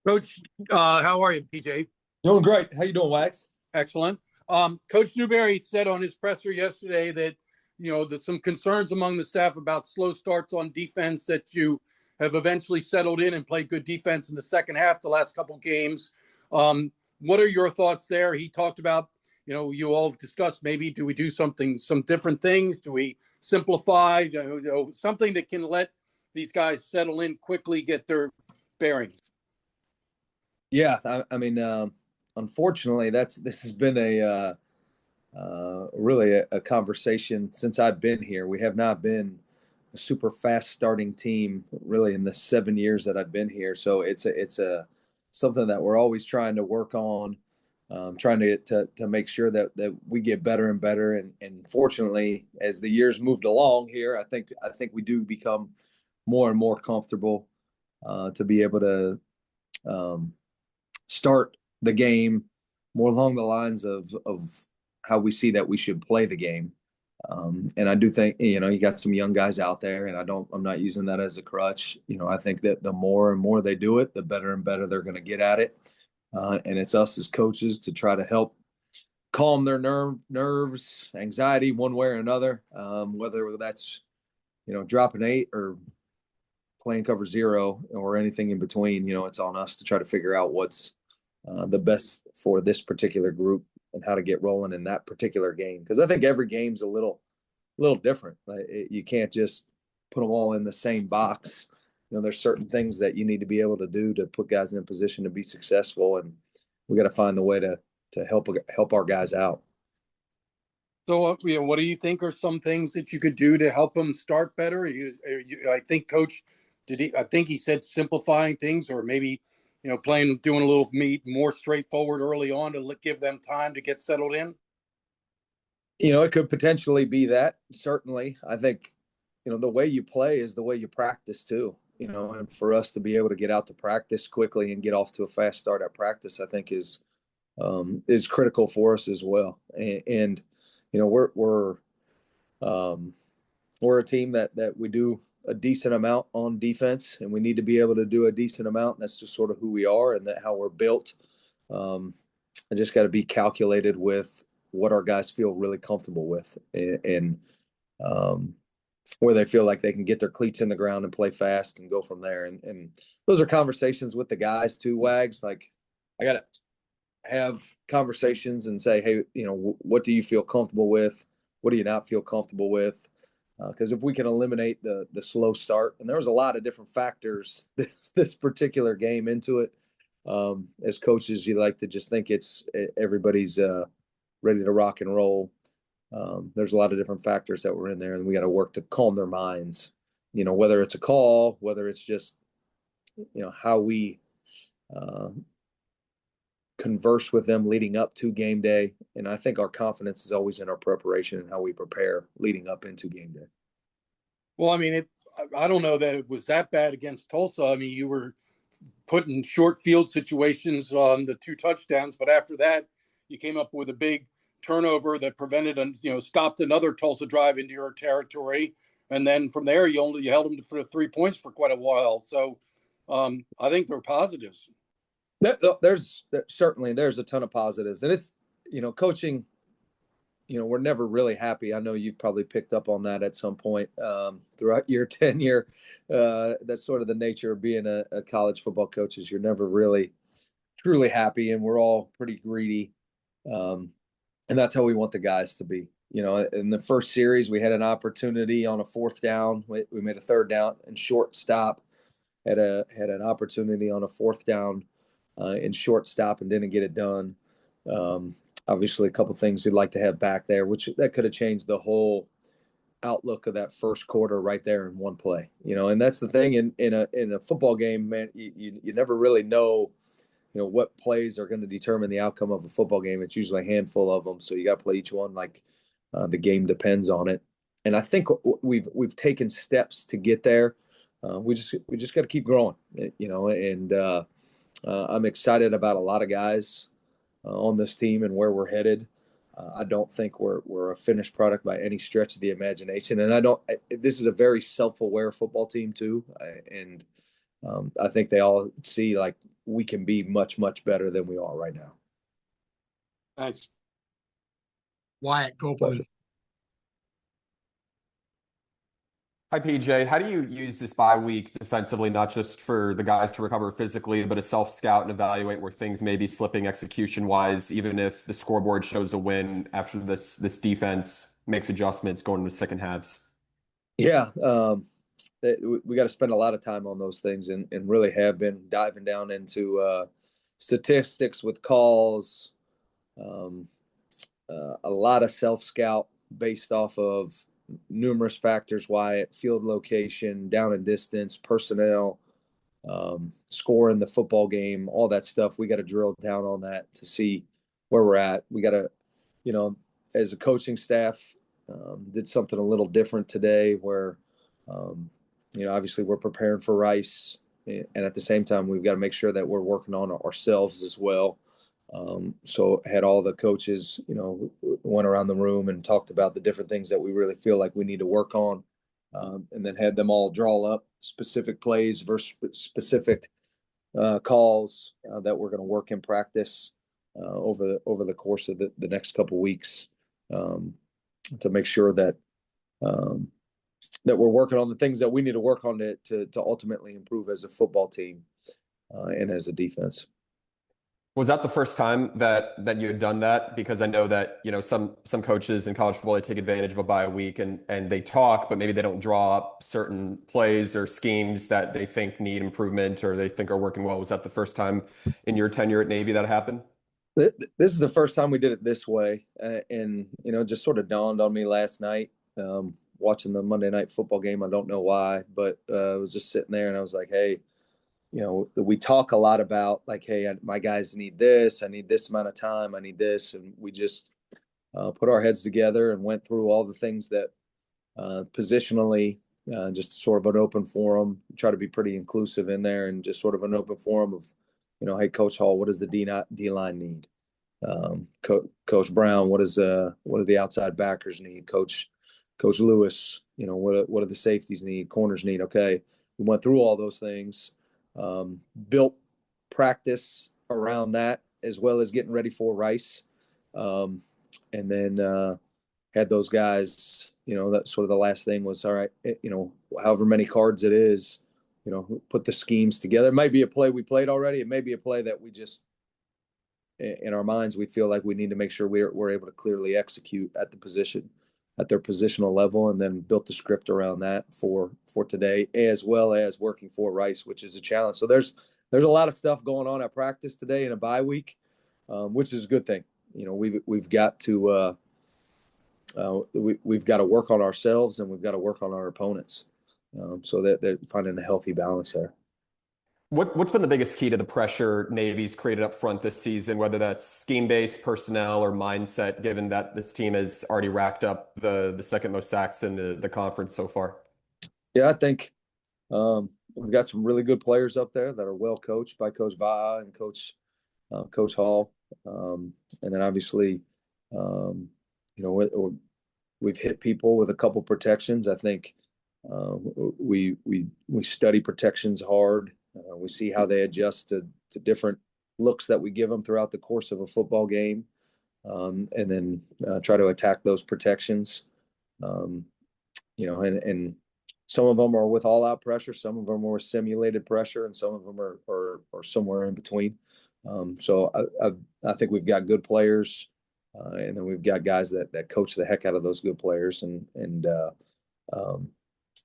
Coach, how are you, PJ? Doing great. How you doing, Wax? Excellent. Coach Newberry said on his presser yesterday that there's some concerns among the staff about slow starts on defense. That you have eventually settled in and played good defense in the second half the last couple games. What are your thoughts there? He talked about you all have discussed maybe do we do some different things? Do we simplify? Something that can let these guys settle in quickly, get their bearings. Yeah, unfortunately, this has been really a conversation since I've been here. We have not been a super fast starting team really in the 7 years that I've been here. So it's a something that we're always trying to work on, trying to make sure that we get better and better. And fortunately, as the years moved along here, I think we do become more and more comfortable to be able to. Start the game more along the lines of how we see that we should play the game. And I do think you got some young guys out there, and I'm not using that as a crutch. I think that the more and more they do it, the better and better they're going to get at it. And it's us as coaches to try to help calm their nerves, anxiety, one way or another. Whether that's dropping eight or playing cover zero or anything in between, it's on us to try to figure out what's the best for this particular group and how to get rolling in that particular game. Because I think every game's a little different. You can't just put them all in the same box. There's certain things that you need to be able to do to put guys in a position to be successful, and we got to find the way to help our guys out. So, what do you think are some things that you could do to help them start better? I think Coach I think he said simplifying things, or maybe doing a little more straightforward early on to give them time to get settled in. It could potentially be that. Certainly, I think the way you play is the way you practice too. And for us to be able to get out to practice quickly and get off to a fast start at practice, I think is critical for us as well. And we're a team that we do a decent amount on defense, and we need to be able to do a decent amount. That's just sort of who we are and how we're built. I just got to be calculated with what our guys feel really comfortable with, and where they feel like they can get their cleats in the ground and play fast and go from there. And those are conversations with the guys too, Wags. Like, I got to have conversations and say, hey, what do you feel comfortable with? What do you not feel comfortable with? Because if we can eliminate the slow start, and there was a lot of different factors this particular game into it. As coaches, you like to just think everybody's ready to rock and roll. There's a lot of different factors that were in there, and we got to work to calm their minds. Whether it's a call, whether it's just how we converse with them leading up to game day. And I think our confidence is always in our preparation and how we prepare leading up into game day. Well, I mean, I don't know that it was that bad against Tulsa. I mean, you were put in short field situations on the two touchdowns, but after that, you came up with a big turnover that stopped another Tulsa drive into your territory. And then from there, you held them for 3 points for quite a while. So I think they're positives. There's certainly a ton of positives, and it's coaching. We're never really happy. I know you've probably picked up on that at some point throughout your tenure. That's sort of the nature of being a college football coach, is you're never really truly happy, and we're all pretty greedy. And that's how we want the guys to be. In the first series, we had an opportunity on a fourth down. We made a third down and short stop. Had an opportunity on a fourth down in short stop and didn't get it done. Obviously, a couple things you'd like to have back there, which that could have changed the whole outlook of that first quarter right there in one play. And that's the thing in a football game, man. You never really know, what plays are going to determine the outcome of a football game. It's usually a handful of them, so you got to play each one like the game depends on it. And I think we've taken steps to get there. We just got to keep growing, and I'm excited about a lot of guys on this team and where we're headed. I don't think we're a finished product by any stretch of the imagination, and this is a very self-aware football team too, and I think they all see, like, we can be much, much better than we are right now. Thanks. Wyatt Copeland. Hi, PJ. How do you use this bye week defensively, not just for the guys to recover physically, but a self-scout and evaluate where things may be slipping execution-wise, even if the scoreboard shows a win after this defense makes adjustments going into the second halves? Yeah, we got to spend a lot of time on those things and really have been diving down into statistics with calls, a lot of self-scout based off of numerous factors, Wyatt, field location, down and distance, personnel, score in the football game, all that stuff. We got to drill down on that to see where we're at. We got to, as a coaching staff, did something a little different today where, obviously we're preparing for Rice, and at the same time, we've got to make sure that we're working on ourselves as well. So had all the coaches, went around the room and talked about the different things that we really feel like we need to work on, and then had them all draw up specific plays versus specific calls that we're going to work in practice over the course of the next couple of weeks, to make sure that that we're working on the things that we need to work on to ultimately improve as a football team and as a defense. Was that the first time that you had done that? Because I know that, some coaches in college football, they take advantage of a bye week and they talk, but maybe they don't draw up certain plays or schemes that they think need improvement or they think are working well. Was that the first time in your tenure at Navy that happened? This is the first time we did it this way. And, it just sort of dawned on me last night, watching the Monday Night Football game. I don't know why, but I was just sitting there and I was like, hey, we talk a lot about like, hey, my guys need this. I need this amount of time. I need this. And we just put our heads together and went through all the things that positionally, just sort of an open forum, try to be pretty inclusive in there, and just sort of an open forum of, hey, Coach Hall, what does the D-line need? Coach Brown, what do the outside backers need? Coach Lewis, what do the safeties need? Corners need? Okay. We went through all those things. Built practice around that as well as getting ready for Rice, and then had those guys, that sort of the last thing was, all right, however many cards it is, put the schemes together. It might be a play we played already. It may be a play that we just, in our minds, we feel like we need to make sure we're able to clearly execute at their positional level, and then built the script around that for today, as well as working for Rice, which is a challenge. So there's a lot of stuff going on at practice today in a bye week, which is a good thing. We've got to we've got to work on ourselves, and we've got to work on our opponents, so that they're finding a healthy balance there. What's been the biggest key to the pressure Navy's created up front this season, whether that's scheme-based, personnel, or mindset, given that this team has already racked up the second most sacks in the conference so far? Yeah, I think we've got some really good players up there that are well coached by Coach Va and Coach Hall, and then obviously, we've hit people with a couple protections. I think we study protections hard. We see how they adjust to different looks that we give them throughout the course of a football game, and then try to attack those protections. And some of them are with all-out pressure, some of them are with simulated pressure, and some of them are somewhere in between. So I think we've got good players, and then we've got guys that coach the heck out of those good players, and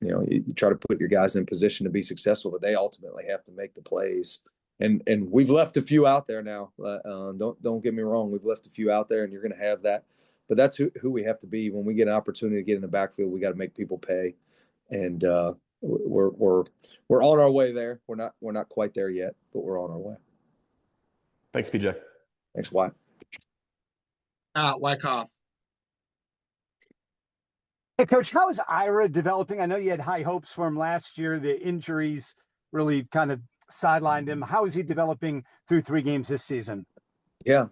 you try to put your guys in position to be successful, but they ultimately have to make the plays. And we've left a few out there now. Don't get me wrong. We've left a few out there, and you're going to have that. But that's who we have to be. When we get an opportunity to get in the backfield, we got to make people pay. And we're on our way there. We're not quite there yet, but we're on our way. Thanks, PJ. Thanks, Wyatt. Wyckoff. Hey, Coach, how is Ira developing? I know you had high hopes for him last year. The injuries really kind of sidelined him. How is he developing through 3 games this season? Yeah,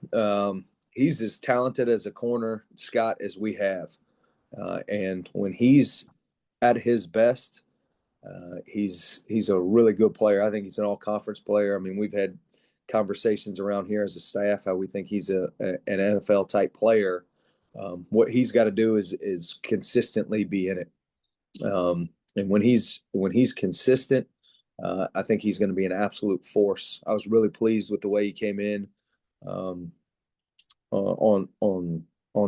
he's as talented as a corner, Scott, as we have. And when he's at his best, He's a really good player. I think he's an all-conference player. I mean, we've had conversations around here as a staff how we think he's an NFL type player. What he's got to do is consistently be in it. And when he's consistent, I think he's going to be an absolute force. I was really pleased with the way he came in on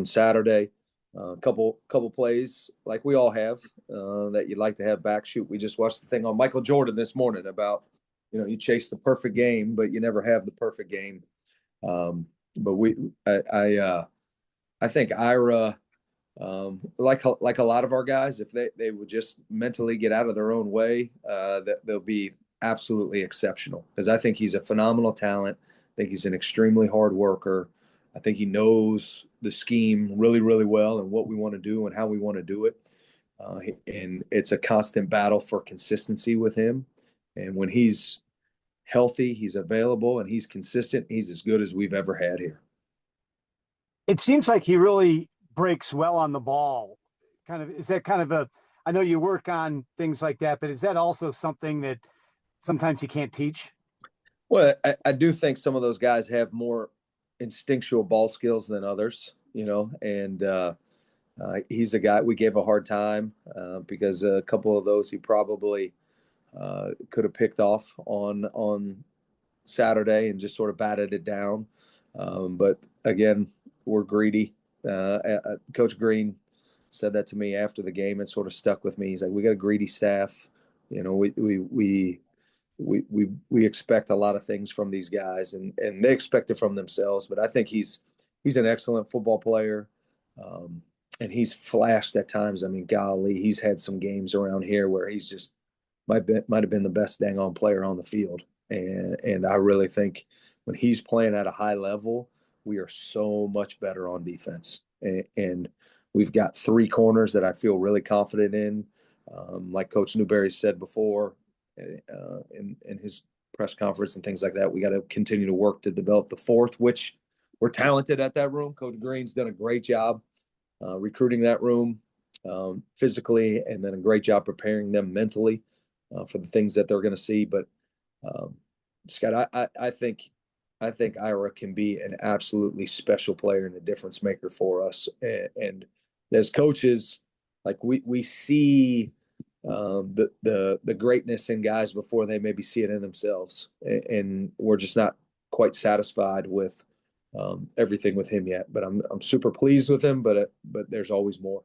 Saturday. A couple plays like we all have that you'd like to have back. Shoot, we just watched the thing on Michael Jordan this morning about, you chase the perfect game, but you never have the perfect game. But I think Ira, like a lot of our guys, if they would just mentally get out of their own way, that they'll be absolutely exceptional. Because I think he's a phenomenal talent. I think he's an extremely hard worker. I think he knows the scheme really, really well and what we want to do and how we want to do it. And it's a constant battle for consistency with him. And when he's healthy, he's available, and he's consistent, he's as good as we've ever had here. It seems like he really breaks well on the ball. Is that kind of I know you work on things like that, but is that also something that sometimes you can't teach? Well, I do think some of those guys have more instinctual ball skills than others, and he's a guy we gave a hard time because a couple of those he probably could have picked off on Saturday and just sort of batted it down. But again, we're greedy. Coach Green said that to me after the game. It sort of stuck with me. He's like, we got a greedy staff. We expect a lot of things from these guys, and they expect it from themselves. But I think he's an excellent football player, and he's flashed at times. I mean, golly, he's had some games around here where he's just might have been the best dang on player on the field. And I really think when he's playing at a high level, we are so much better on defense. And we've got 3 corners that I feel really confident in. Like Coach Newberry said before, in his press conference and things like that, we got to continue to work to develop the 4th, which we're talented at that room. Coach Green's done a great job recruiting that room physically, and then a great job preparing them mentally for the things that they're going to see. But Scott, I think Ira can be an absolutely special player and a difference maker for us. And as coaches, like we see the greatness in guys before they maybe see it in themselves, and we're just not quite satisfied with everything with him yet. But I'm super pleased with him. But there's always more.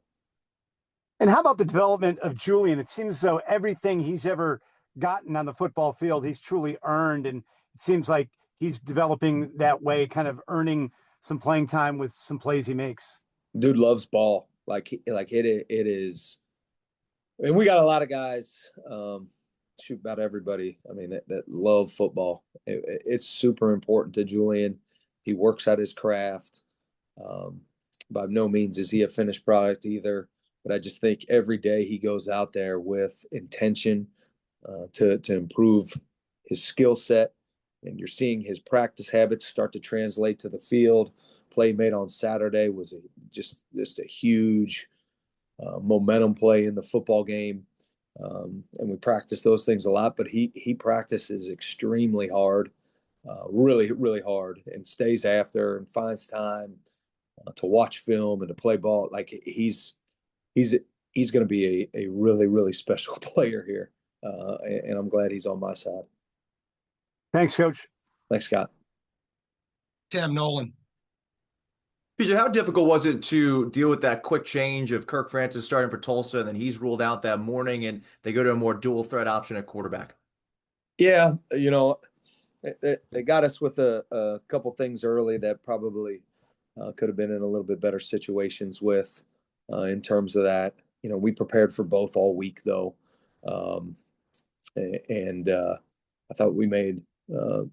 And how about the development of Julian? It seems as though everything he's ever gotten on the football field, he's truly earned, and it seems like he's developing that way, kind of earning some playing time with some plays he makes. Dude loves ball. Like it is. And we got a lot of guys, shoot, about everybody. I mean, that love football. It's super important to Julian. He works at his craft. By no means is he a finished product either. But I just think every day he goes out there with intention to improve his skill set. And you're seeing his practice habits start to translate to the field. Play made on Saturday was just a huge momentum play in the football game. And we practice those things a lot, but he practices extremely hard, really, really hard, and stays after and finds time to watch film and to play ball. Like he's going to be a really, really special player here. And I'm glad he's on my side. Thanks, Coach. Thanks, Scott. Tim Nolan. PJ, how difficult was it to deal with that quick change of Kirk Francis starting for Tulsa, and then he's ruled out that morning, and they go to a more dual threat option at quarterback? Yeah, they got us with a couple things early that probably could have been in a little bit better situations with in terms of that. We prepared for both all week, though. And I thought we made a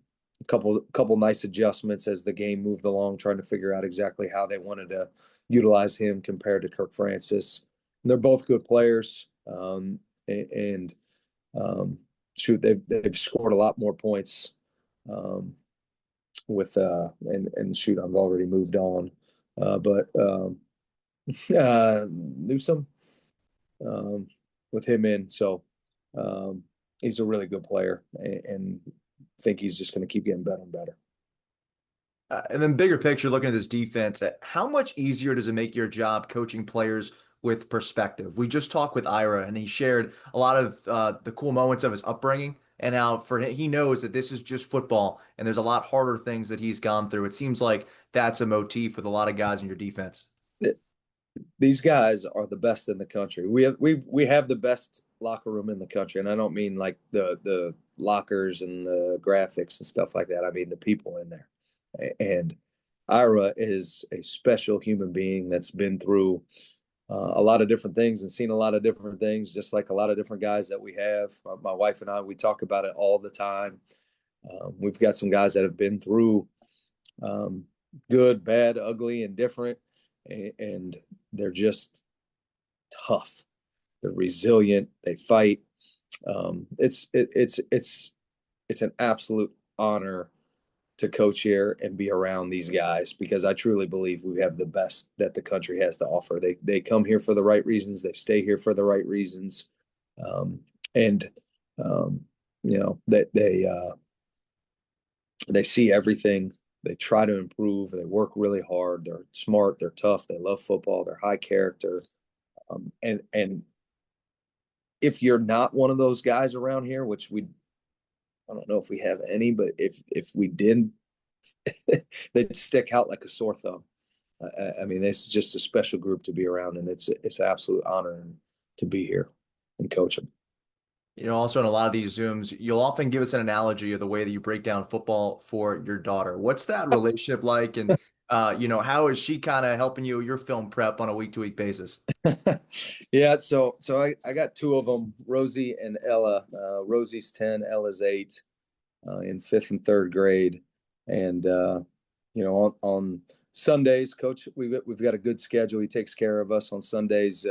couple nice adjustments as the game moved along, trying to figure out exactly how they wanted to utilize him compared to Kirk Francis. And they're both good players, shoot, they've scored a lot more points with and shoot, I've already moved on, but Newsome with him in, so He's a really good player, and think he's just going to keep getting better and better. And then bigger picture, looking at this defense, how much easier does it make your job coaching players with perspective? We just talked with Ira, and he shared a lot of the cool moments of his upbringing and how for him, he knows that this is just football and there's a lot harder things that he's gone through. It seems like that's a motif with a lot of guys in your defense. These guys are the best in the country. We have the best locker room in the country, and I don't mean like the lockers and the graphics and stuff like that. I mean the people in there. And Ira is a special human being that's been through a lot of different things and seen a lot of different things, just like a lot of different guys that we have. My wife and I, we talk about it all the time. We've got some guys that have been through good, bad, ugly, and different, and they're just tough. They're resilient. They fight. It's an absolute honor to coach here and be around these guys, because I truly believe we have the best that the country has to offer. They come here for the right reasons. They stay here for the right reasons. And you know, that they see everything. They try to improve. They work really hard. They're smart. They're tough. They love football. They're high character. And if you're not one of those guys around here, which I don't know if we have any, but if we did, they'd stick out like a sore thumb. I mean, it's just a special group to be around, and it's an absolute honor to be here and coach them. You know, also in a lot of these Zooms, you'll often give us an analogy of the way that you break down football for your daughter. What's that relationship like? And, you know, how is she kind of helping you your film prep on a week-to-week basis? Yeah, so I got two of them, Rosie and Ella. Rosie's 10, Ella's 8, in 5th and 3rd grade. And you know, on Sundays, Coach, we've got a good schedule. He takes care of us on Sundays.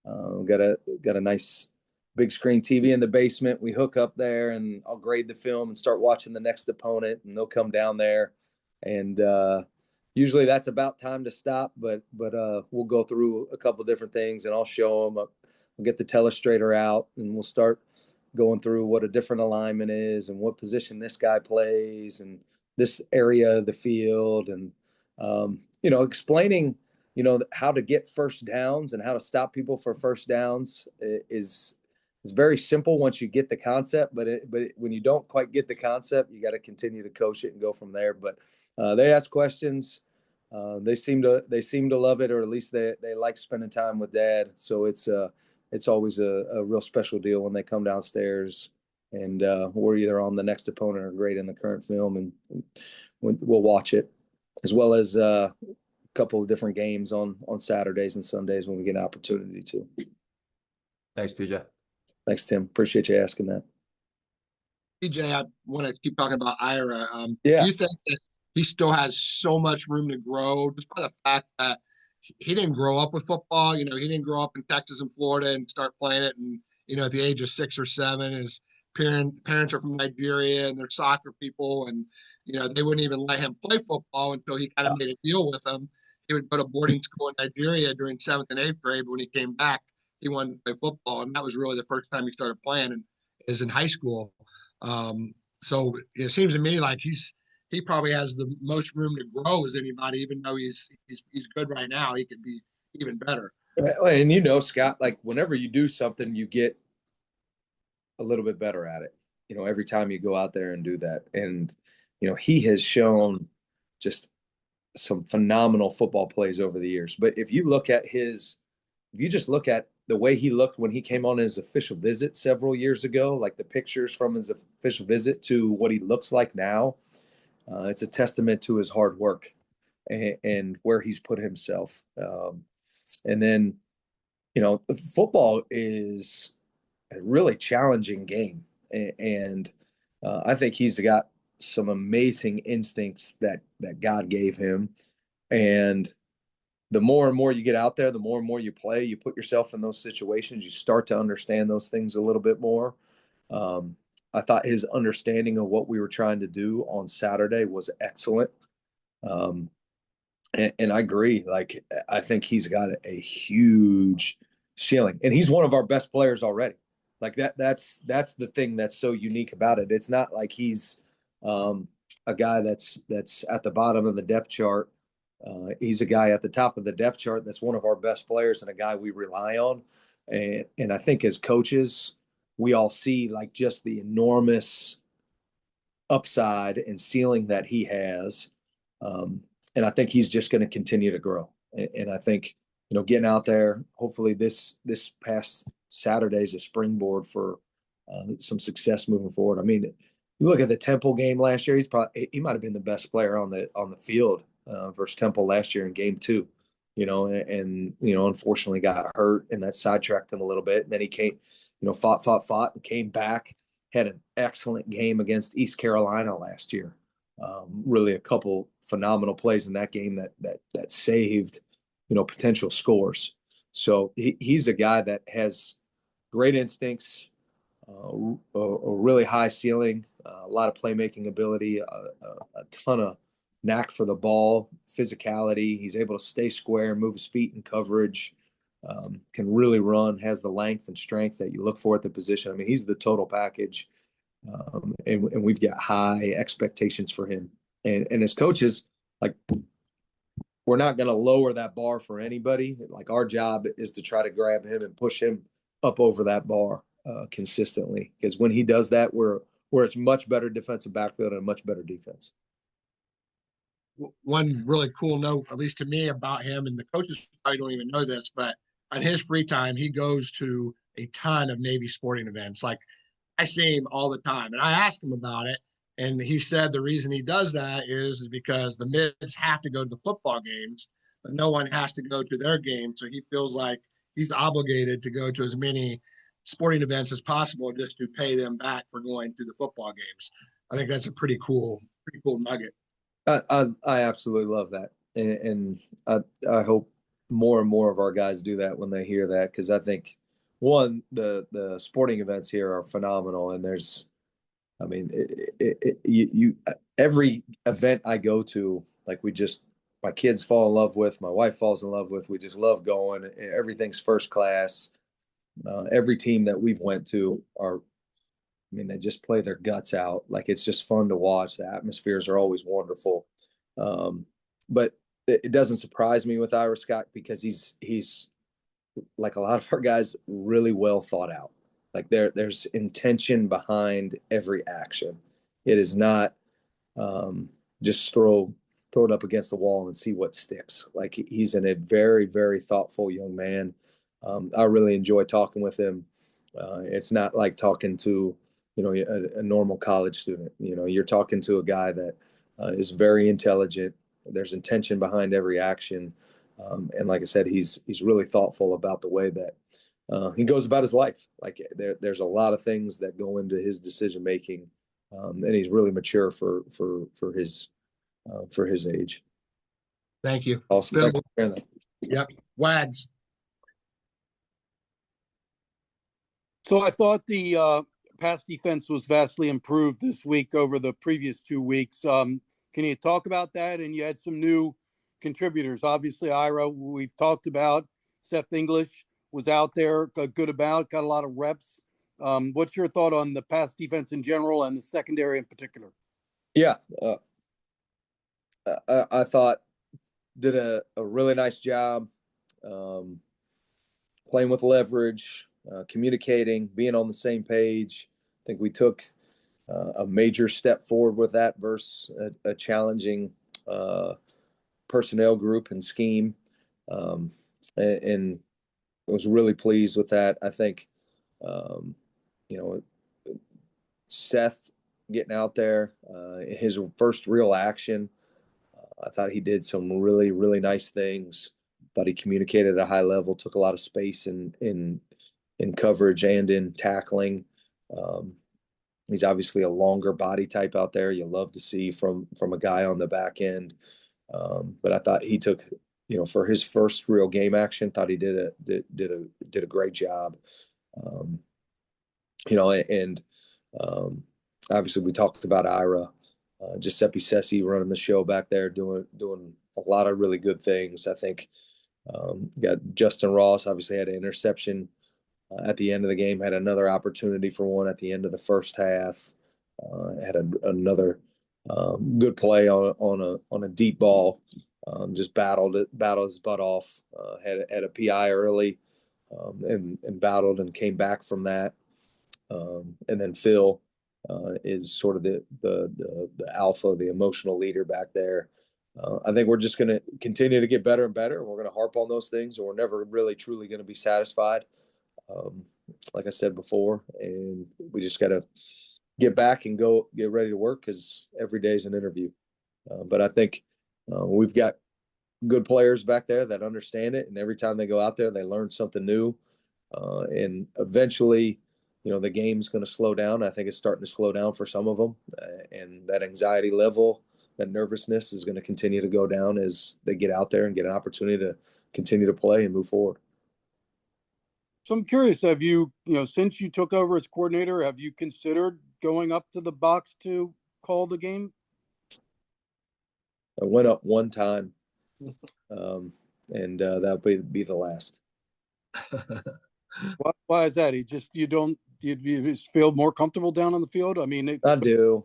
Got a nice big screen TV in the basement. We hook up there, and I'll grade the film and start watching the next opponent, and they'll come down there. And usually that's about time to stop, but we'll go through a couple different things, and I'll show them. I'll get the telestrator out, and we'll start going through what a different alignment is and what position this guy plays and this area of the field, and you know, explaining, you know, how to get first downs and how to stop people for first downs is very simple once you get the concept, but when you don't quite get the concept, you got to continue to coach it and go from there. But they ask questions. They seem to love it, or at least they like spending time with Dad. So it's always a real special deal when they come downstairs, and we're either on the next opponent or grading the current film, and we'll watch it, as well as a couple of different games on Saturdays and Sundays when we get an opportunity to. Thanks, PJ. Thanks, Tim. Appreciate you asking that. PJ, I want to keep talking about Ira. Yeah. Do you think that he still has so much room to grow, just by the fact that he didn't grow up with football? You know, he didn't grow up in Texas and Florida and start playing it. And, you know, at the age of 6 or 7, his parents are from Nigeria, and they're soccer people. And, you know, they wouldn't even let him play football until he kind of made a deal with them. He would go to boarding school in Nigeria during 7th and 8th grade. But when he came back, he wanted to play football. And that was really the first time he started playing, and is in high school. So it seems to me like he probably has the most room to grow as anybody, even though he's good right now. He could be even better. And you know, Scott, like whenever you do something, you get a little bit better at it. You know, every time you go out there and do that. And, you know, he has shown just some phenomenal football plays over the years. But if you just look at the way he looked when he came on his official visit several years ago, like the pictures from his official visit to what he looks like now, it's a testament to his hard work and where he's put himself. And then, you know, football is a really challenging game. And I think he's got some amazing instincts that God gave him. And the more and more you get out there, the more and more you play, you put yourself in those situations, you start to understand those things a little bit more. I thought his understanding of what we were trying to do on Saturday was excellent. And I agree. Like, I think he's got a huge ceiling, and he's one of our best players already. Like that's the thing that's so unique about it. It's not like he's a guy that's at the bottom of the depth chart. He's a guy at the top of the depth chart that's one of our best players and a guy we rely on. And I think as coaches, we all see like just the enormous upside and ceiling that he has. And I think he's just going to continue to grow. And I think, getting out there, hopefully this past Saturday is a springboard for some success moving forward. I mean, you look at the Temple game last year, he might have been the best player on the field versus Temple last year in game 2, and unfortunately got hurt, and that sidetracked him a little bit. And then he came, fought and came back, had an excellent game against East Carolina last year. Really a couple phenomenal plays in that game that saved, potential scores. So he's a guy that has great instincts, a really high ceiling, a lot of playmaking ability, a ton of knack for the ball, physicality. He's able to stay square, move his feet in coverage, can really run, has the length and strength that you look for at the position. I mean, he's the total package. And we've got high expectations for him. And as coaches, like, we're not going to lower that bar for anybody. Like, our job is to try to grab him and push him up over that bar consistently. Because when he does that, we're it's much better defensive backfield and a much better defense. One really cool note, at least to me, about him, and the coaches probably don't even know this, but on his free time, he goes to a ton of Navy sporting events. Like, I see him all the time, and I asked him about it, and he said the reason he does that is because the mids have to go to the football games, but no one has to go to their games. So he feels like he's obligated to go to as many sporting events as possible just to pay them back for going to the football games. I think that's a pretty cool nugget. I absolutely love that, and I hope more and more of our guys do that when they hear that, because I think, one, the sporting events here are phenomenal, and there's, I mean, you every event I go to, like, my kids fall in love with, my wife falls in love with, we just love going. Everything's first class. Every team that we've went to they just play their guts out. Like, it's just fun to watch. The atmospheres are always wonderful. But it doesn't surprise me with Ira Scott, because he's like a lot of our guys, really well thought out. Like, there's intention behind every action. It is not just throw it up against the wall and see what sticks. Like, he's a very, very thoughtful young man. I really enjoy talking with him. It's not like talking to, a normal college student. You're talking to a guy that is very intelligent. There's intention behind every action. And like I said, he's really thoughtful about the way that he goes about his life. Like, there's a lot of things that go into his decision making, and he's really mature for his age. Thank you. Awesome. Thank you for sharing that. Yep. Wags. So I thought the pass defense was vastly improved this week over the previous 2 weeks. Can you talk about that? And you had some new contributors. Obviously, Ira, we've talked about. Seth English was out there, got a lot of reps. What's your thought on the pass defense in general and the secondary in particular? Yeah, I thought did a really nice job playing with leverage, communicating, being on the same page. I think we took a major step forward with that versus a challenging personnel group and scheme, and I was really pleased with that. I think, Seth getting out there, his first real action, I thought he did some really, really nice things. Thought he communicated at a high level, took a lot of space in coverage and in tackling. He's obviously a longer body type out there. You love to see from a guy on the back end. But I thought he took, for his first real game action, thought he did a great job. Obviously we talked about Ira, Giuseppe Sessi running the show back there, doing a lot of really good things. I think got Justin Ross obviously had an interception at the end of the game, had another opportunity for one at the end of the first half. Had another good play on a deep ball. Just battled his butt off. Had a PI early, and battled and came back from that. And then Phil is sort of the alpha, the emotional leader back there. I think we're just going to continue to get better and better. We're going to harp on those things, and we're never really truly going to be satisfied. Like I said before, and we just got to get back and go get ready to work, because every day is an interview. But I think we've got good players back there that understand it, and every time they go out there, they learn something new. And eventually, the game's going to slow down. I think it's starting to slow down for some of them, and that anxiety level, that nervousness is going to continue to go down as they get out there and get an opportunity to continue to play and move forward. So I'm curious, have you, since you took over as coordinator, have you considered going up to the box to call the game? I went up one time, and that'll be the last. Why is that? You just feel more comfortable down on the field? I mean, I do.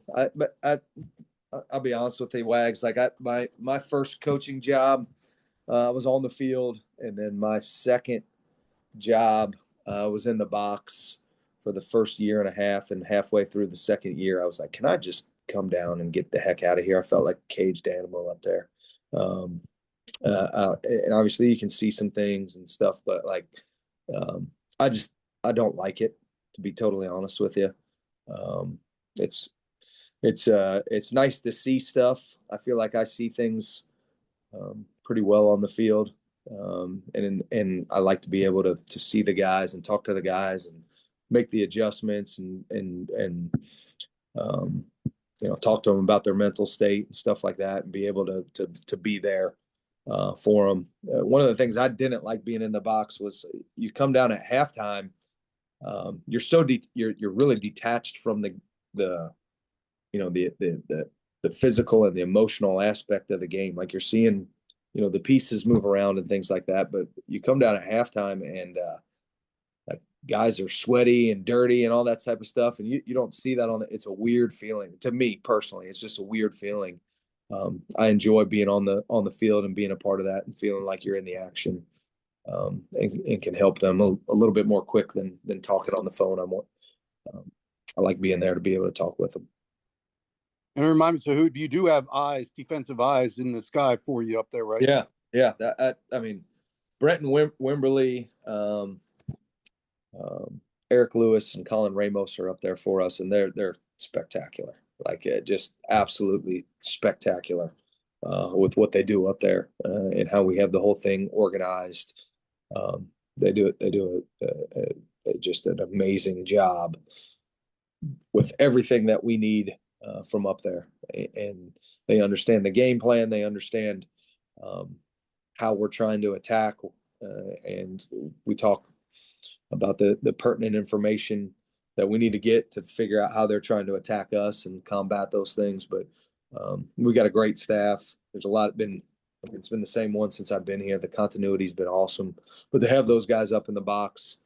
I'll be honest with you, Wags. Like my first coaching job, I was on the field, and then my second job was in the box for the first year and a half, and halfway through the second year, I was like, can I just come down and get the heck out of here? I felt like a caged animal up there. And obviously you can see some things and stuff, but I don't like it, to be totally honest with you. It's nice to see stuff. I feel like I see things pretty well on the field. And I like to be able to see the guys and talk to the guys and make the adjustments and talk to them about their mental state and stuff like that, and be able to be there for them. One of the things I didn't like being in the box was you come down at halftime. You're really detached from the physical and the emotional aspect of the game. Like, you're seeing the pieces move around and things like that, but you come down at halftime and like, guys are sweaty and dirty and all that type of stuff, and you don't see that it's a weird feeling to me personally. It's just a weird feeling. I enjoy being on the field and being a part of that and feeling like you're in the action, and can help them a little bit more quick than talking on the phone. I like being there to be able to talk with them. And remind me, so who you do have defensive eyes in the sky for you up there, right? Yeah. I mean, Brenton Wimberly, Eric Lewis, and Colin Ramos are up there for us, and they're spectacular. Like, just absolutely spectacular with what they do up there, and how we have the whole thing organized. They do just an amazing job with everything that we need from up there, and they understand the game plan. They understand how we're trying to attack, and we talk about the pertinent information that we need to get to figure out how they're trying to attack us and combat those things. But we got a great staff. There's a lot it's been the same one since I've been here. The continuity's been awesome, but to have those guys up in the box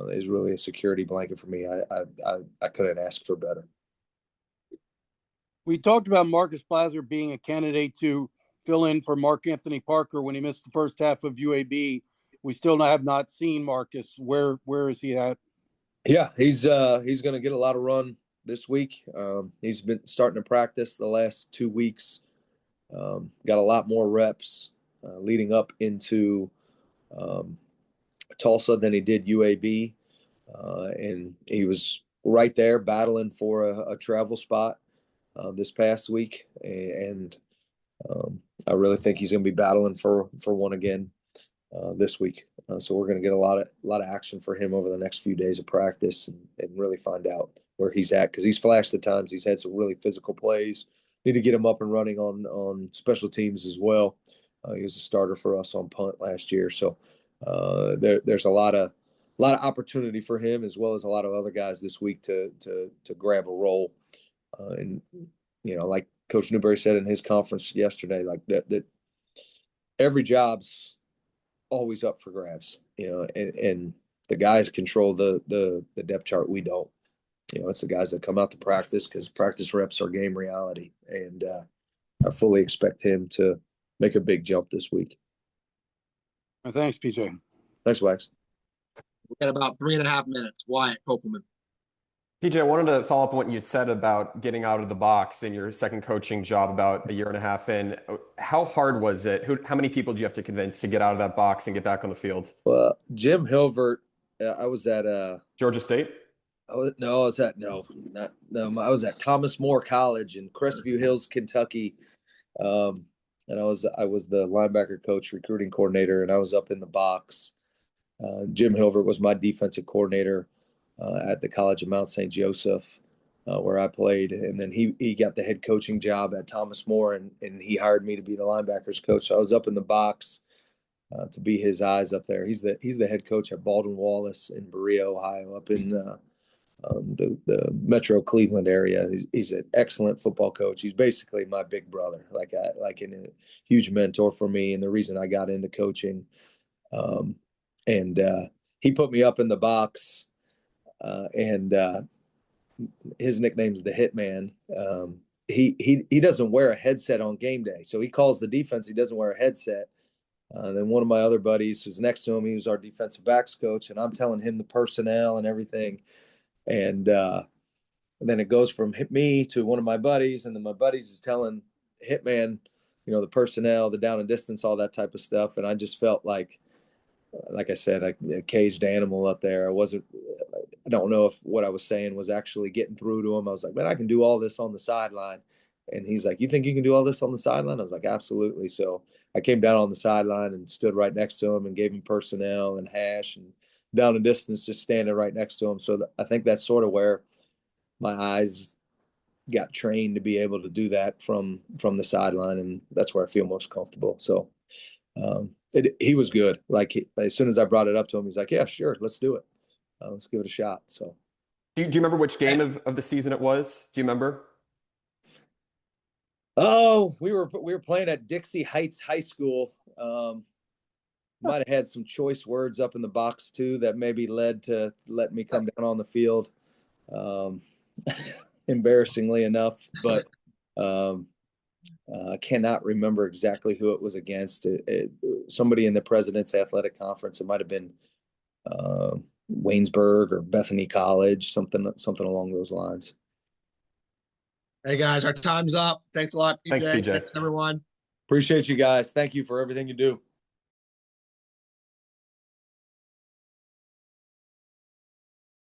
is really a security blanket for me. I couldn't ask for better. We talked about Marcus Blaser being a candidate to fill in for Mark Anthony Parker when he missed the first half of UAB. We still have not seen Marcus. Where is he at? Yeah, he's going to get a lot of run this week. He's been starting to practice the last 2 weeks. Got a lot more reps leading up into Tulsa than he did UAB, and he was right there battling for a travel spot this past week, and I really think he's going to be battling for one again this week. So we're going to get a lot of action for him over the next few days of practice, and really find out where he's at, because he's flashed at times. He's had some really physical plays. Need to get him up and running on special teams as well. He was a starter for us on punt last year, so there's a lot of opportunity for him, as well as a lot of other guys this week to grab a role. And like Coach Newberry said in his conference yesterday, like that every job's always up for grabs, and the guys control the depth chart. We don't. It's the guys that come out to practice because practice reps are game reality. And I fully expect him to make a big jump this week. Thanks, PJ. Thanks, Wax. We got about 3.5 minutes. Wyatt Kopelman. PJ, I wanted to follow up on what you said about getting out of the box in your second coaching job about a year and a half in. How hard was it? How many people do you have to convince to get out of that box and get back on the field? Well, Jim Hilvert, I was at Georgia State? I was at Thomas More College in Crestview Hills, Kentucky. And I was the linebacker coach, recruiting coordinator, and I was up in the box. Jim Hilvert was my defensive coordinator at the College of Mount St. Joseph, where I played. And then he got the head coaching job at Thomas More, and he hired me to be the linebackers coach. So I was up in the box to be his eyes up there. He's the head coach at Baldwin Wallace in Berea, Ohio, up in the Metro Cleveland area. He's an excellent football coach. He's basically my big brother, like a huge mentor for me, and the reason I got into coaching. And he put me up in the box, and his nickname's the Hitman. He doesn't wear a headset on game day, so he calls the defense. He doesn't wear a headset. Then one of my other buddies who's next to him, he was our defensive backs coach, and I'm telling him the personnel and everything. And then it goes from me to one of my buddies, and then my buddies is telling Hitman, the personnel, the down and distance, all that type of stuff. And I just felt like I said, a caged animal up there. I don't know if what I was saying was actually getting through to him. I was like, man, I can do all this on the sideline. And he's like, you think you can do all this on the sideline? I was like, absolutely. So I came down on the sideline and stood right next to him and gave him personnel and hash and down and distance, just standing right next to him. So I think that's sort of where my eyes got trained to be able to do that from the sideline. And that's where I feel most comfortable. So he was good. As soon as I brought it up to him, he's like, yeah, sure, let's do it. Let's give it a shot. So Do you remember which game of the season it was? Do you remember? Oh, we were playing at Dixie Heights High School. Might have had some choice words up in the box too that maybe led to letting me come down on the field. Embarrassingly enough, but I cannot remember exactly who it was against. Somebody in the President's Athletic Conference. It might have been Waynesburg or Bethany College, something along those lines. Hey guys, our time's up. Thanks a lot, PJ. Thanks, PJ. Thanks everyone. Appreciate you guys. Thank you for everything you do.